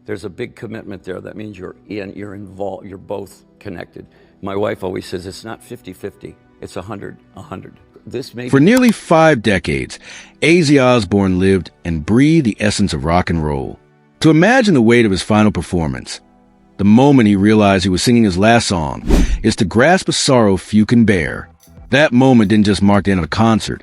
There's a big commitment there. That means you're involved, you're both connected. My wife always says it's not 50-50, it's 100-100. For nearly 5 decades, Ozzy Osbourne lived and breathed the essence of rock and roll. To imagine the weight of his final performance, the moment he realized he was singing his last song, is to grasp a sorrow few can bear. That moment didn't just mark the end of a concert.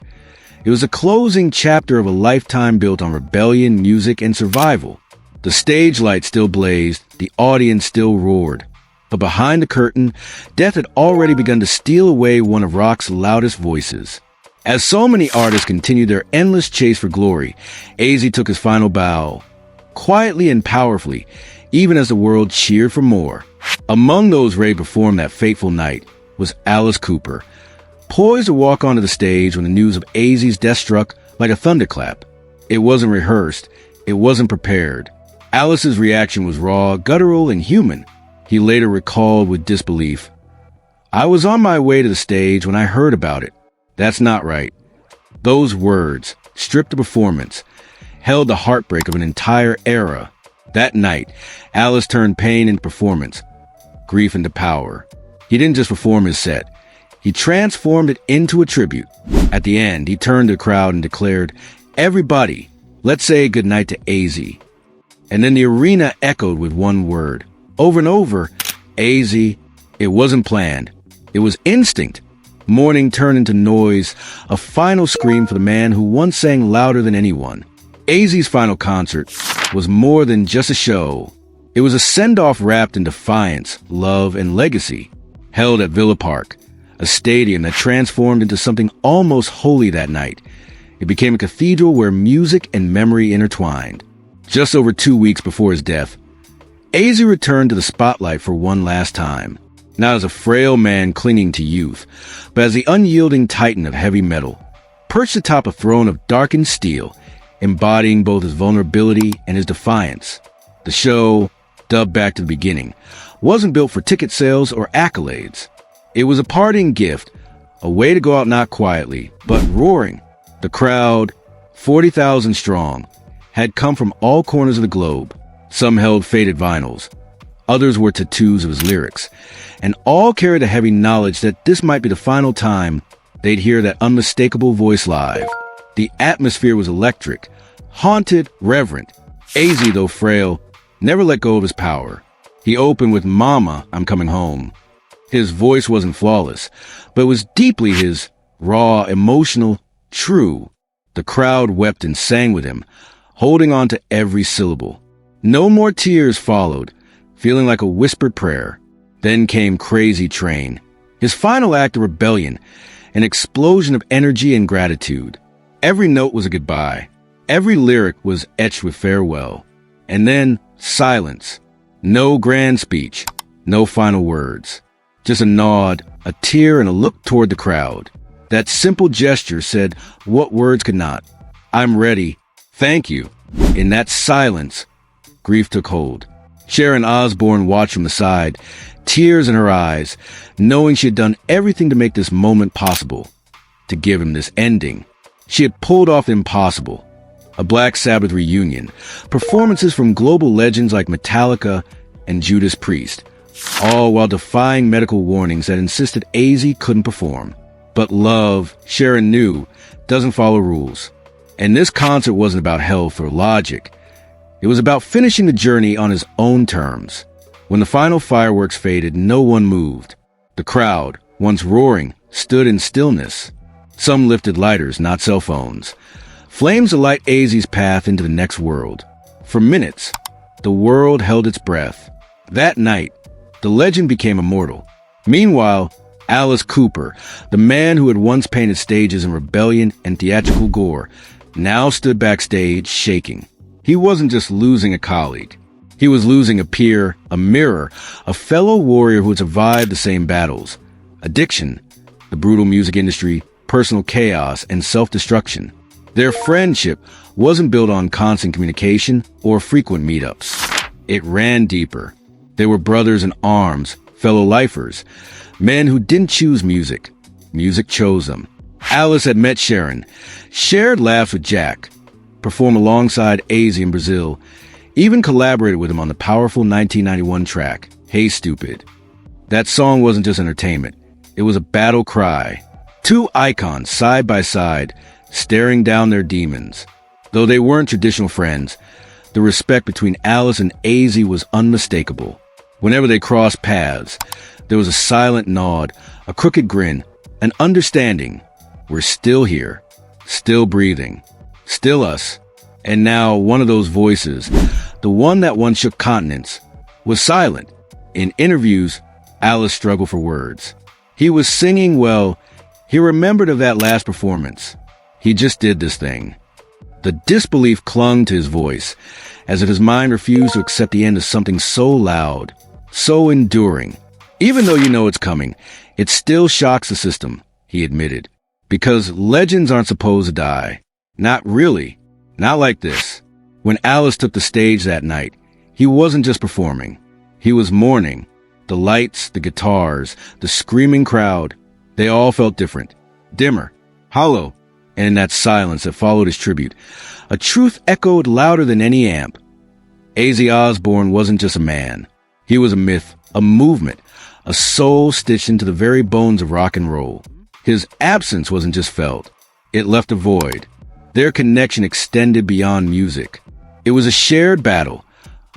It was a closing chapter of a lifetime built on rebellion, music, and survival. The stage lights still blazed, the audience still roared. But behind the curtain, death had already begun to steal away one of rock's loudest voices. As so many artists continued their endless chase for glory, Ozzy took his final bow, quietly and powerfully, even as the world cheered for more. Among those ready to perform that fateful night was Alice Cooper, poised to walk onto the stage when the news of Ozzy's death struck like a thunderclap. It wasn't rehearsed, it wasn't prepared. Alice's reaction was raw, guttural, and human. He later recalled with disbelief, "I was on my way to the stage when I heard about it. That's not right." Those words, stripped of performance, held the heartbreak of an entire era. That night, Alice turned pain into performance, grief into power. He didn't just perform his set. He transformed it into a tribute. At the end, he turned to the crowd and declared, "Everybody, let's say goodnight to Ozzy." And then the arena echoed with one word. Over and over, Ozzy. It wasn't planned. It was instinct. Mourning turned into noise, a final scream for the man who once sang louder than anyone. Ozzy's final concert was more than just a show. It was a send-off wrapped in defiance, love, and legacy. Held at Villa Park, a stadium that transformed into something almost holy that night. It became a cathedral where music and memory intertwined. Just over 2 weeks before his death, Ozzy returned to the spotlight for one last time, not as a frail man clinging to youth, but as the unyielding titan of heavy metal, perched atop a throne of darkened steel, embodying both his vulnerability and his defiance. The show, dubbed Back to the Beginning, wasn't built for ticket sales or accolades. It was a parting gift, a way to go out not quietly, but roaring. The crowd, 40,000 strong, had come from all corners of the globe. Some held faded vinyls. Others were tattoos of his lyrics. And all carried a heavy knowledge that this might be the final time they'd hear that unmistakable voice live. The atmosphere was electric, haunted, reverent. Ozzy, though frail, never let go of his power. He opened with "Mama, I'm Coming Home." His voice wasn't flawless, but it was deeply his, raw, emotional, true. The crowd wept and sang with him, holding on to every syllable. No more tears followed, feeling like a whispered prayer. Then came Crazy Train, his final act of rebellion, an explosion of energy and gratitude. Every note was a goodbye. Every lyric was etched with farewell. And then silence. No grand speech, no final words. Just a nod, a tear, and a look toward the crowd. That simple gesture said what words could not. "I'm ready. Thank you." In that silence, grief took hold. Sharon Osbourne watched from the side, tears in her eyes, knowing she had done everything to make this moment possible, to give him this ending. She had pulled off the impossible. A Black Sabbath reunion, performances from global legends like Metallica and Judas Priest, all while defying medical warnings that insisted Ozzy couldn't perform. But love, Sharon knew, doesn't follow rules. And this concert wasn't about health or logic. It was about finishing the journey on his own terms. When the final fireworks faded, no one moved. The crowd, once roaring, stood in stillness. Some lifted lighters, not cell phones. Flames to light Ozzy's path into the next world. For minutes, the world held its breath. That night, the legend became immortal. Meanwhile, Alice Cooper, the man who had once painted stages in rebellion and theatrical gore, now stood backstage shaking. He wasn't just losing a colleague. He was losing a peer, a mirror, a fellow warrior who had survived the same battles. Addiction, the brutal music industry, personal chaos, and self-destruction. Their friendship wasn't built on constant communication or frequent meetups. It ran deeper. They were brothers in arms, fellow lifers, men who didn't choose music. Music chose them. Alice had met Sharon, shared laughs with Jack, performed alongside Ozzy in Brazil, even collaborated with him on the powerful 1991 track, Hey Stupid. That song wasn't just entertainment. It was a battle cry. Two icons side by side, staring down their demons. Though they weren't traditional friends, the respect between Alice and AZ was unmistakable. Whenever they crossed paths, there was a silent nod, a crooked grin, an understanding. We're still here, still breathing, still us. And now one of those voices, the one that once shook continents, was silent. In interviews, Alice struggled for words. He was singing well. He remembered of that last performance. He just did this thing. The disbelief clung to his voice, as if his mind refused to accept the end of something so loud, so enduring. Even though you know it's coming, it still shocks the system, he admitted. Because legends aren't supposed to die. Not really. Not like this. When Alice took the stage that night, he wasn't just performing. He was mourning. The lights, the guitars, the screaming crowd, they all felt different. Dimmer, hollow, and in that silence that followed his tribute, a truth echoed louder than any amp. Ozzy Osbourne wasn't just a man. He was a myth, a movement, a soul stitched into the very bones of rock and roll. His absence wasn't just felt. It left a void. Their connection extended beyond music. It was a shared battle,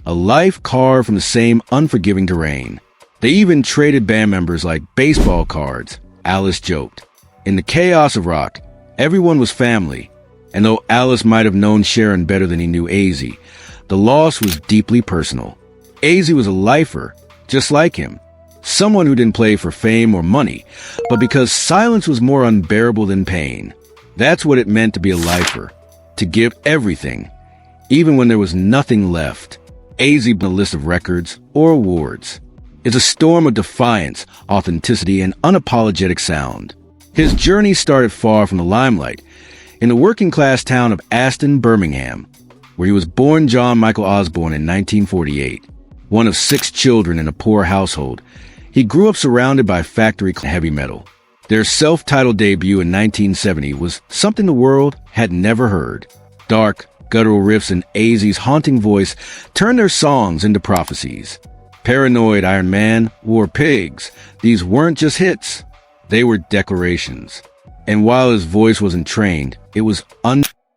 a life carved from the same unforgiving terrain. They even traded band members like baseball cards, Alice joked. In the chaos of rock, everyone was family, and though Alice might have known Sharon better than he knew AZ, the loss was deeply personal. AZ was a lifer, just like him. Someone who didn't play for fame or money, but because silence was more unbearable than pain. That's what it meant to be a lifer, to give everything, even when there was nothing left. AZ on a list of records or awards. It's a storm of defiance, authenticity, and unapologetic sound. His journey started far from the limelight, in the working-class town of Aston, Birmingham, where he was born John Michael Osborne in 1948. One of 6 children in a poor household, he grew up surrounded by factory heavy metal. Their self-titled debut in 1970 was something the world had never heard. Dark, guttural riffs and AZ's haunting voice turned their songs into prophecies. Paranoid, Iron Man, War Pigs, these weren't just hits. They were declarations. And while his voice wasn't trained, it was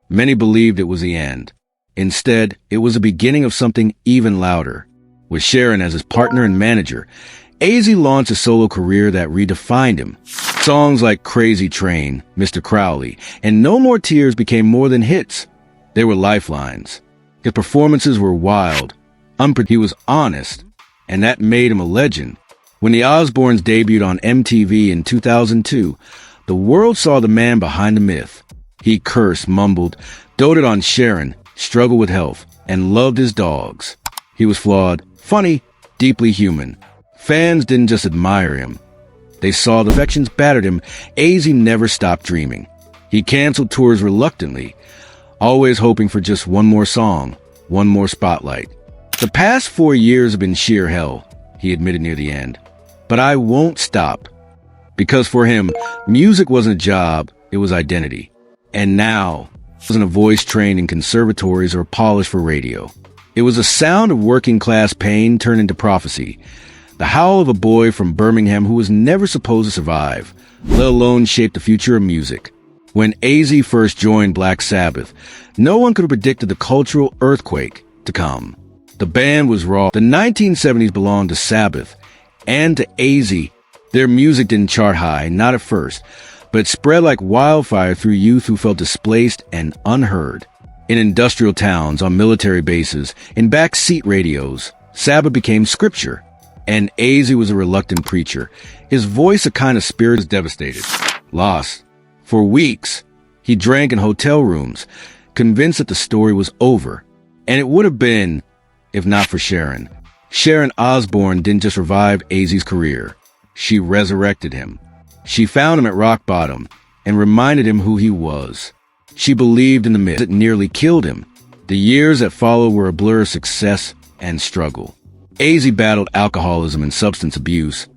many believed it was the end. Instead, it was the beginning of something even louder. With Sharon as his partner and manager, AZ launched a solo career that redefined him. Songs like Crazy Train, Mr. Crowley, and No More Tears became more than hits. They were lifelines. His performances were wild, he was honest, and that made him a legend. When the Osbournes debuted on MTV in 2002, the world saw the man behind the myth. He cursed, mumbled, doted on Sharon, struggled with health, and loved his dogs. He was flawed, funny, deeply human. Fans didn't just admire him. They saw the affections battered him. AZ never stopped dreaming. He canceled tours reluctantly, always hoping for just one more song, one more spotlight. The past 4 years have been sheer hell, he admitted near the end. But I won't stop. Because for him, music wasn't a job, it was identity. And now, it wasn't a voice trained in conservatories or polished for radio. It was a sound of working-class pain turned into prophecy. The howl of a boy from Birmingham who was never supposed to survive, let alone shape the future of music. When AZ first joined Black Sabbath, no one could have predicted the cultural earthquake to come. The band was raw. The 1970s belonged to Sabbath and to AZ. Their music didn't chart high, not at first, but it spread like wildfire through youth who felt displaced and unheard. In industrial towns, on military bases, in backseat radios, Sabbath became scripture. And AZ was a reluctant preacher. His voice, a kind of spirit, was devastated. Lost. For weeks, he drank in hotel rooms, convinced that the story was over. And it would have been, if not for Sharon. Sharon Osbourne didn't just revive AZ's career. She resurrected him. She found him at rock bottom and reminded him who he was. She believed in the myth that nearly killed him. The years that followed were a blur of success and struggle. AZ battled alcoholism and substance abuse,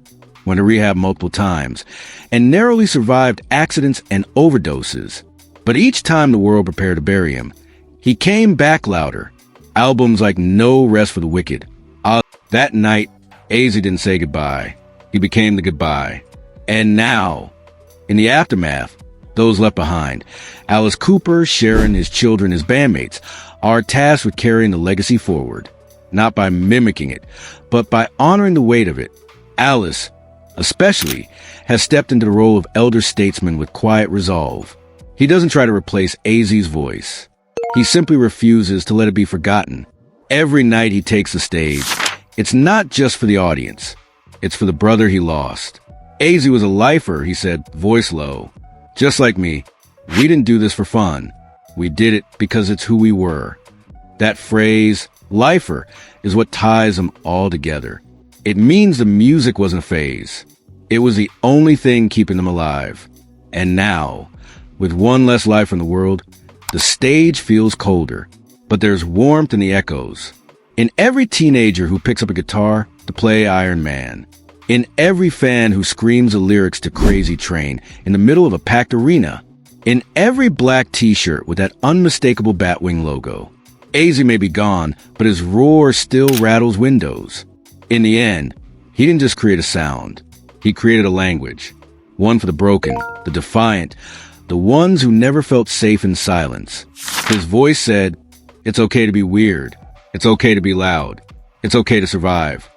went to rehab multiple times, and narrowly survived accidents and overdoses. But each time the world prepared to bury him, he came back louder. Albums like No Rest for the Wicked. That night, AZ didn't say goodbye. He became the goodbye. And now, in the aftermath, those left behind, Alice Cooper, Sharon, his children, his bandmates, are tasked with carrying the legacy forward, not by mimicking it, but by honoring the weight of it. Alice, especially, has stepped into the role of elder statesman with quiet resolve. He doesn't try to replace AZ's voice. He simply refuses to let it be forgotten. Every night he takes the stage, it's not just for the audience. It's for the brother he lost. AZ was a lifer, he said, voice low. Just like me, we didn't do this for fun. We did it because it's who we were. That phrase, lifer, is what ties them all together. It means the music wasn't a phase. It was the only thing keeping them alive. And now, with one less life in the world, the stage feels colder, but there's warmth in the echoes. In every teenager who picks up a guitar to play Iron Man. In every fan who screams the lyrics to Crazy Train in the middle of a packed arena. In every black t-shirt with that unmistakable Batwing logo. AZ may be gone, but his roar still rattles windows. In the end, he didn't just create a sound. He created a language. One for the broken, the defiant, the ones who never felt safe in silence. His voice said, "It's okay to be weird. It's okay to be loud. It's okay to survive."